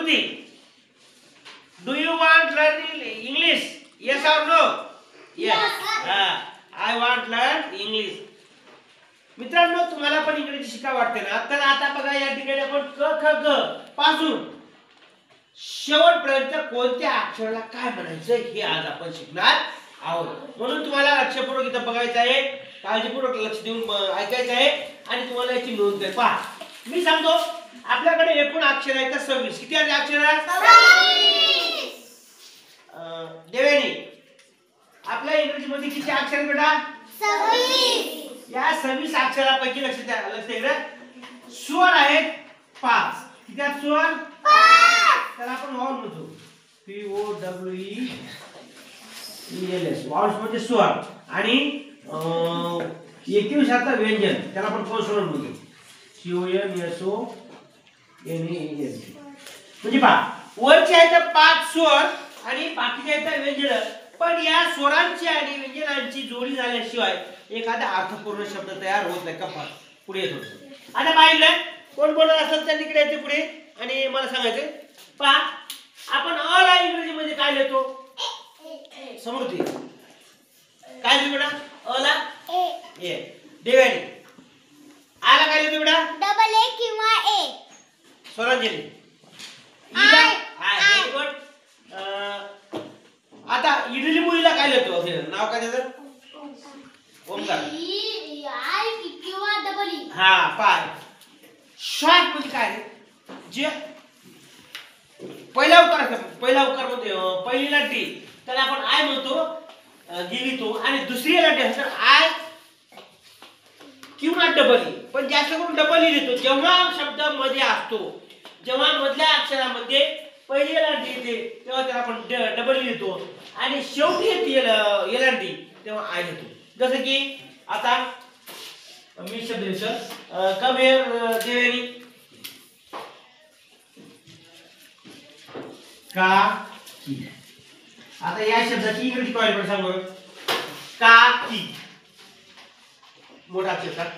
Samruddhi, do you want learn English? Yes और no? Yes. I want learn English. मित्रांनो, तुम्हाला पण इंग्रजी शिका वाटते ना, तर आता बघा या ठिकाणी आपण क ख ग पासून शेवटपर्यंत कोणत्या अक्षराला काय म्हणायचं हे आज आपण शिकणार आहोत. म्हणून तुम्हाला लक्षपूर्वक इथं बघायचं आहे, काळजीपूर्वक लक्ष देऊन ऐकायचं आहे आणि तुम्हाला याची नोंद करायची. पहा, मी सांगतो, आपल्याकडे एकूण अक्षर आहेत 26. किती आहेत अक्षर? 26. देवेनी, आपल्या इंग्रजी मध्ये किती अक्षर आहेत बेटा? 26. या 26 अक्षरापैकी लक्ष द्या, लक्ष द्या, स्वर आहेत 5. किती आहेत स्वर? 5. त्याला आपण वाउल म्हणतो. P O W E L S. Vowels म्हणजे स्वर. आणि 21 व्यंजन, त्याला आपण कॉन्सोनंट म्हणतो. C O N S O N E N T. म्हणजे पहा, वरचे आहेत 5 स्वर आणि बाकीचे आहेत व्यंजन. पण या स्वरांची आणि व्यंजनांची जोडी झाल्याशिवाय एखादा अर्थपूर्ण शब्द तयार होत नाही. का पुढे येतो. आता पाहिलं, कोण बोलत असेल त्यांनी इकडे यायचे पुढे आणि मला सांगायचं. पहा, आपण अ ला इंग्रजी मध्ये काय लिहितो? समृद्धी. काय लिहितो बेटा? अ ला ए. देवानी, आ ला काय लिहितो बेटा? डबल ए किंवा ए. स्वरांजली, ई ला आय. गुड. आता इडली मुलीला काय लिहितो? नाव काय त्याचं? ओमकार. हा, पाय. शॉर्ट म्हणजे काय? जे पहिला उकार म्हणतो, पहिलीला डी, त्याला आपण आय म्हणतो, लिहितो. आणि दुसरीला डी तर आय किंवा डबल ई. पण जास्त करून डबल ई लिहितो जेव्हा शब्द मध्ये असतो. जेव्हा मधल्या अक्षरामध्ये पहिलीला डी येते तेव्हा त्याला आपण डबल ई लिहितो. आणि शेवटी येते एल डी तेव्हा आय लिहितो. जसं की आता मी शब्द लिहितो, कम हिअर देवेनी. का की. आता या शब्दाची इंग्रजी काय पण सांगू. का की मोठा अक्षर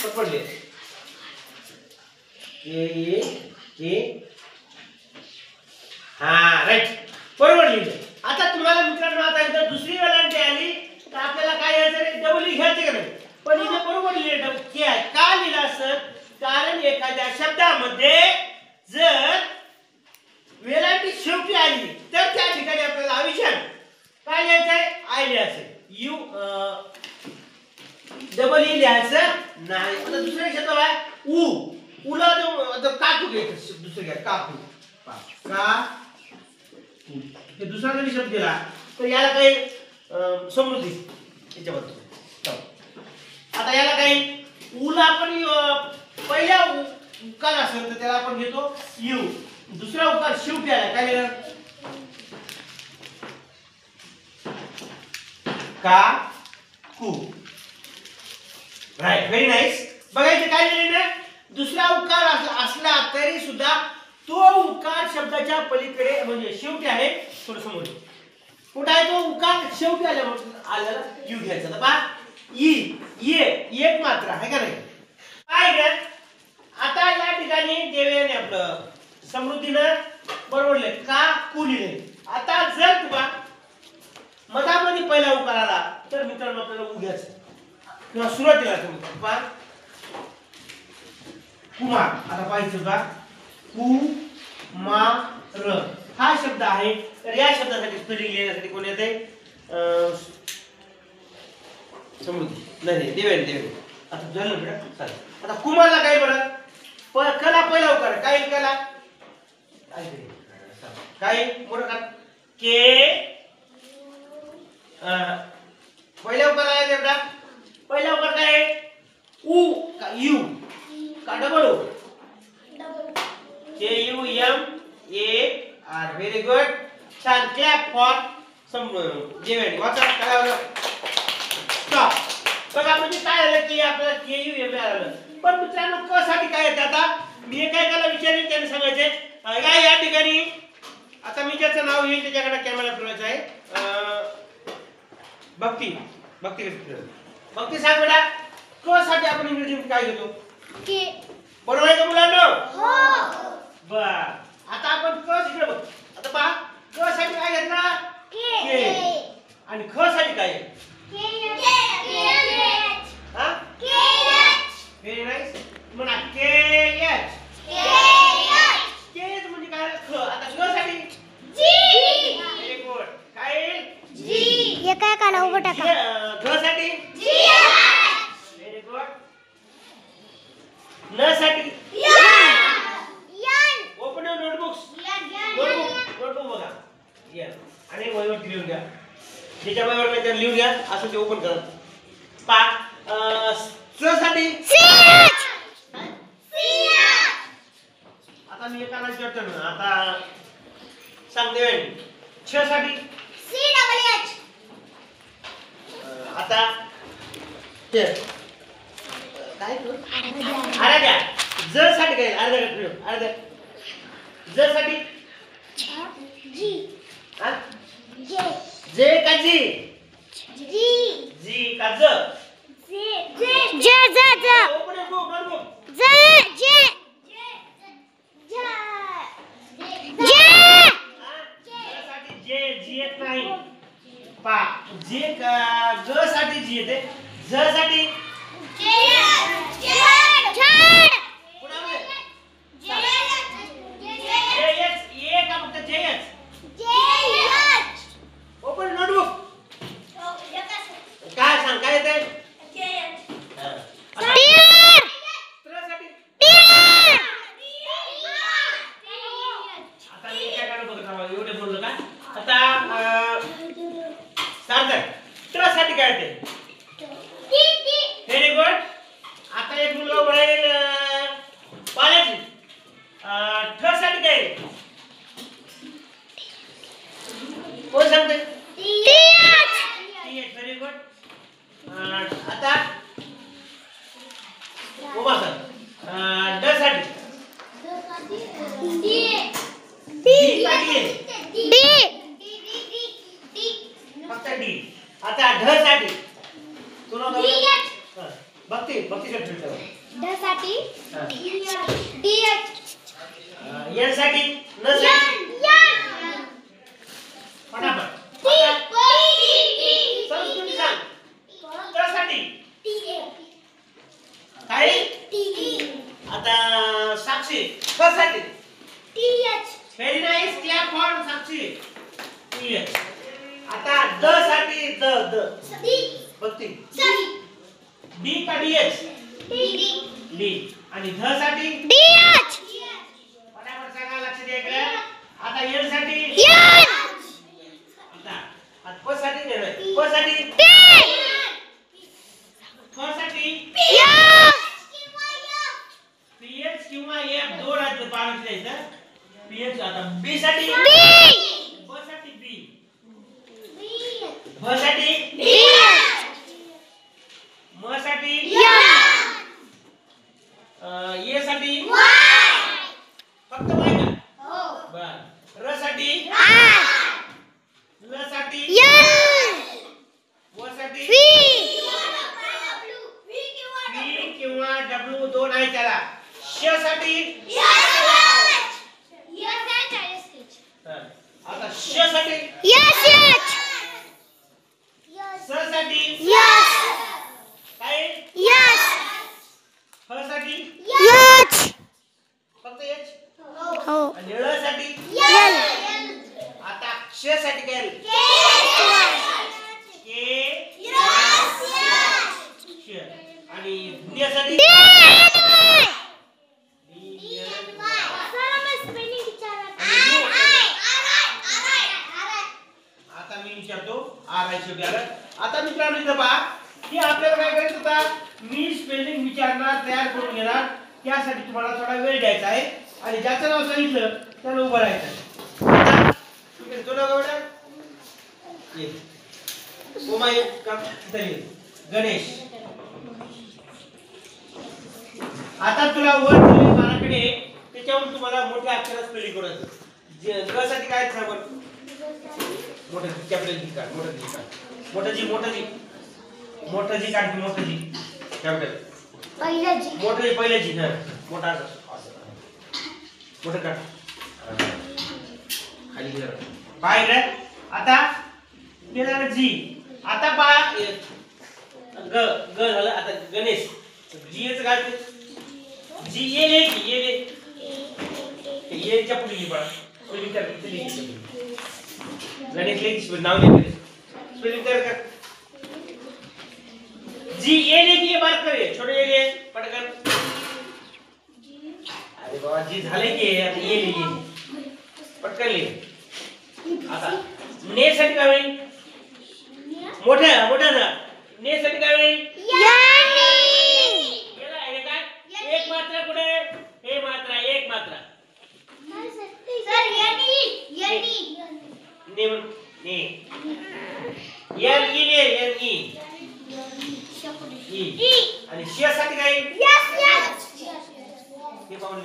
पकडले. ए हा, राईट, बरोबर लिहिलं. आता तुम्हाला मित्रांनो, आता इथं दुसरी वेलांटी आली तर आपल्याला काय यायचं? डबल ई घ्यायचं का नाही? पण इथे बरोबर लिहिलं की आहे. का लिहिलं असं? कारण एखाद्या शब्दामध्ये जर वेलांटी शेवटी आली तर त्या ठिकाणी आपल्याला अविषण काय लिहायचंय? आय लिहायचं. यू डबल ई लिहायचं नाही. आता दुसरा शब्द आहे उ. उला काकू घ्यायचं. दुसरं घ्या, काकू. का हे दुसरा जरी शब्द दिला तर याला काही समृद्धी याच्याबद्दल. आता याला काही उला आपण पहिल्या उकार असेल तर त्याला आपण घेतो यू. दुसरा उकार शेवटी आला काय लिहिणार? का कू. Right, very nice. बघायचं काय लिहिलं? दुसरा उकार असला तरी सुद्धा तो उकार शब्दाच्या पलीकडे म्हणजे शेवटी आहे. थोडं समोर कुठं आहे तो उकार? शेवटी आलेला यू घ्यायचा. तर पहा, ई ये एक मात्र आहे का नाही? काय घ्या. आता या ठिकाणी देवेने आपलं समृद्धीनं बरोबर लिहिले, का कू लिहिले. आता जर तुम्हा मधामध्ये पहिला उकार आला तर मित्रांनो आपल्याला उ घ्यायचं किंवा सुरुवातीला तुम्ही पहा कुमार. आता पाहिजे का? कुमार हा शब्द आहे. तर या शब्दासाठी स्पेलिंग लिहिण्यासाठी कोण येते? समृद्धी नाही, देवेन. आता झालं बेटा, चालेल. आता कुमारला काय बरं? कला पहिला उकार काय? कला काय मोठं का? के. पहिला उकार आहे बेटा. पहिला उकार काय? उ का यू का double O? K U M A R. Very good. छान. Clap for Deven. वाचा काय? स्टॉप. बघा म्हणजे काय झालं की आपल्याला के यू एम आर आलं. पण मित्रांनो क साठी काय येते? आता मी एकाला विचारेन त्याने सांगायचे. या ठिकाणी आता मी ज्याचं नाव येईल त्याच्याकडे कॅमेरा फिरवायचा आहे. भक्ती सांग बेटा, क साठी आपण इंग्रजीत काय घेतो? के. बरोबर आहे का मुलांनो? हो. बर. त्याच्या बरोबर काय लिहून घ्या असं ते ओपन करा पा च साठी आता मी एकाला विचारतो ना आता सांग देवेन छ साठी आता ते काय करू अरे द्या ज साठी काय अर्धा ज साठी जे का जी जी का ज ओपन है बुक नोटबुक साठी जे जी येत नाही पा जे ग साठी जी येते ज साठी ओपन नोटबुक काय सांग काय येते आता मी काय करत होतो एवढे बोललो का आता सार्थक ट्र साठी काय येते व्हेरी गुड आता एक मुलगा उभा राहील पाण्याची ठ साठी काय आहे कोण सांगते व्हेरी गुड आता उभा सर ड साठी फक्त डी आता ढ साठी तुला भक्ती ढ साठी एन साठी न साठी फटाफट संस्कृती सांग त्यासाठी काय आता साक्षी कशासाठी very nice clap for Sakshi TH आता द साठी द भक्ती डी का डीएच डी आणि ध साठी डीएच फटाफट सांगा लक्ष द्या इकडे आता एन साठी आता प साठी देणार प साठी क साठी पीएच किंवा एफ दोन आहेत पाण्याचे द्यायचं पीएच आता बी साठी ब साठी बी भ साठी म साठी ए साठी फक्त वाय का बर र साठी ल साठी व साठी पी किंवा डब्ल्यू दोन आहे त्याला श साठी आता श साठी स साठी काय ह साठी फक्त एच आणि ळ साठी आता श साठी काय के आणि न्य साठी आता मी विचारतो आर आय शेवटी आलं आता मित्रांनो इथं पहा की आपल्याला काय करायचं होता मी स्पेलिंग विचारणार तयार करून घेणार त्यासाठी तुम्हाला थोडा वेळ द्यायचा आहे आणि ज्याचं नाव सांगितलं त्याला उभं राहायचं तुम्ही तो नाव गावडा ये ओमाय का तरी गणेश आता तुला वर दिले माझ्याकडे त्याच्यावर तुम्हाला मोठ्या अक्षरात स्पेलिंग करायचं ग साठी काय सांग बरं मोठं कॅपिटल जी काढ मोठं जी काढ मोठं जी कॅपिटल पहिलं जी ना मोठा मोठं काढ खाली जरा पाहिजे आता केलं जी आता पहा ग ग झालं आता गणेश जी च काढते जी ये च्या पुढे पहा गणेश लेखी नाव लिहिते स्पेलिंग तयार कर जी ए लेखी ये बात करे छोटे ये ले पटकन अरे बाबा जी झाले की आता ये ले पटकन ले आता ने साठी काय होईल मोठ्या मोठ्या ने साठी काय होईल याला आहे काय एक मात्रा कुठे हे मात्रा एक मात्रा सर यनी ने ने एल ई ने एल ई ई आणि श साठी काय हे पाहून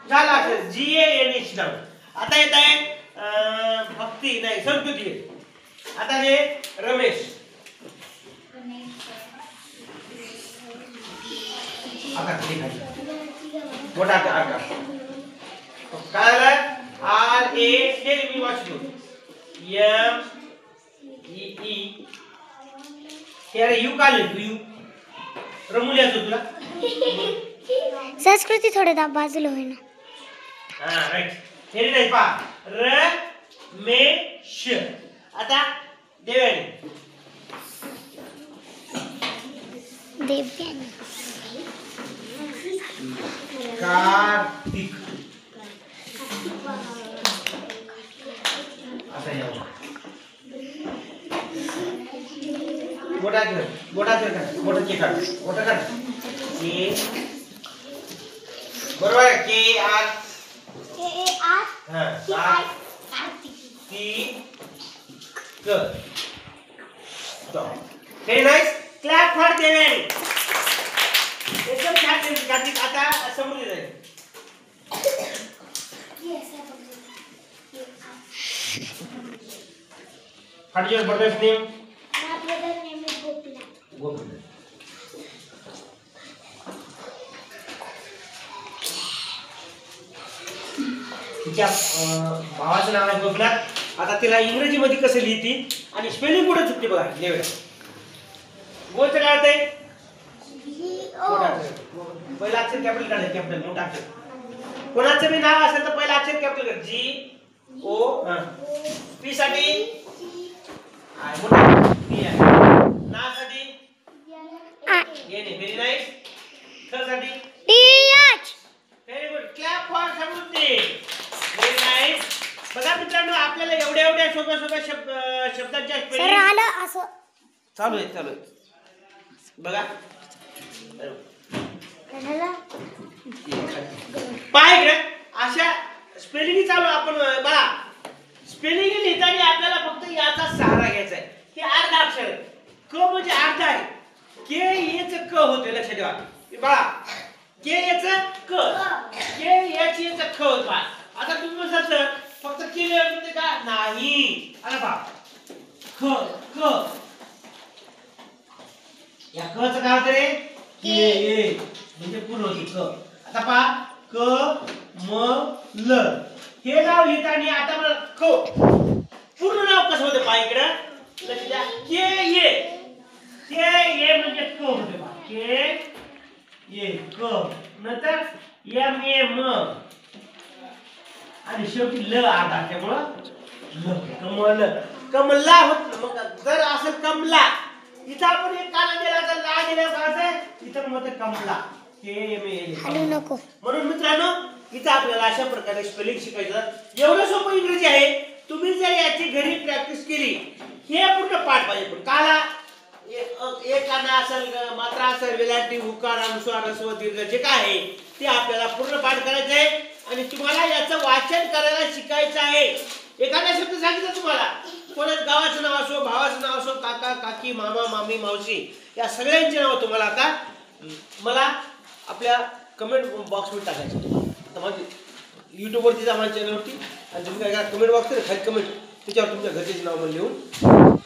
झाला जी ए एन एच नाव आता येत आहे भक्ती नाही संस्कृती आता हे रमेश आकाश मोठा आकाश काय झालं आर ए हे मी वाचतो एम ई ई हे यू का लिहितो यू रमुल्याचं तुला संस्कृती थोडे बाजूला होईना हा राईट हे नाही पा र मे श आता देवयानी देवयानी कार्तिक आता या मोठा कर मोठा काढ के बरोबर आहे के आर हां ती क व्हेरी नाइस क्लॅप फॉर देवेन एकदम छान कार्तिक आता समोर जाईल What is your brother's name? My brother's name is Gopinath. Gopinath. तिच्या भावाचं नाव आहे गोपीनाथ आता तिला इंग्रजी मध्ये कसं लिहिती आणि स्पेलिंग कुठे चुकते बघा लेवड्या गोचं काय होतंय पहिला अक्षर कॅपिटल काढायचं कॅपिटल मोठा अक्षर कोणाचं बी नाव असेल तर पहिला अक्षर कॅपिटल कर जी ओ पी साठी आय मोठा पी आहे ना साठी ये ने व्हेरी नाइस थ साठी TH very good clap for Samruddhi very nice बघा मित्रांनो आपल्याला एवढ्या सोप्या शब्दांच्या सर आलं असं चालू आहे बघा पाय रे अशा स्पेलिंग चालू आपण बघा स्पेलिंग लिहिताना आपल्याला फक्त याचा सहारा घ्यायचा आहे हे अर्धा अक्षर आहे क म्हणजे अर्धा आहे के याचं क होते लक्षात ठेवा बघा के याचं क के याची याचं ख होत आता तुम्ही म्हणाल सर फक्त के म्हणजे का नाही अरे बा ख क या क चं काय होतं रे के म्हणजे पूर्ण होती क आता पहा क म ल हे नाव लिहिताना आता मला क पूर्ण नाव कसं होतं पहा इकडे लक्ष द्या के ये म्हणजे क होते पहा के ये क नंतर एम ए म आणि शेवटी ल आला त्यामुळं ल कमल कमला होत मग जर असेल कमला इथं आपण एक काना दिला तर ला दिला काय इथं मग कमला के एम ए हलू नको म्हणून मित्रांनो इथं आपल्याला अशा प्रकारे स्पेलिंग शिकायचं एवढं सोपं इंग्रजी आहे तुम्ही जर याची घरी प्रॅक्टिस केली हे पूर्ण पाठ पाहिजे पण काला एक काना असेल मात्रा असेल वेलांटी उकार अनुस्वार ह्रस्व दीर्घ जे काय आहे ते आपल्याला पूर्ण पाठ करायचं आहे आणि तुम्हाला याचं वाचन करायला शिकायचं आहे एखादा शब्द सांगितलं तुम्हाला कोणाच गावाचं नाव असो भावाचं नाव असो काका काकी मामा मामी मावशी या सगळ्यांची नाव तुम्हाला आता मला आपल्या कमेंट बॉक्स मध्ये टाकायचं आता माझी YouTube वरती जा माझ्या चॅनलवरती आणि तुम्ही काय करा कमेंट बॉक्स खाली कमेंट त्याच्यावर तुमच्या घरचे नाव लिहून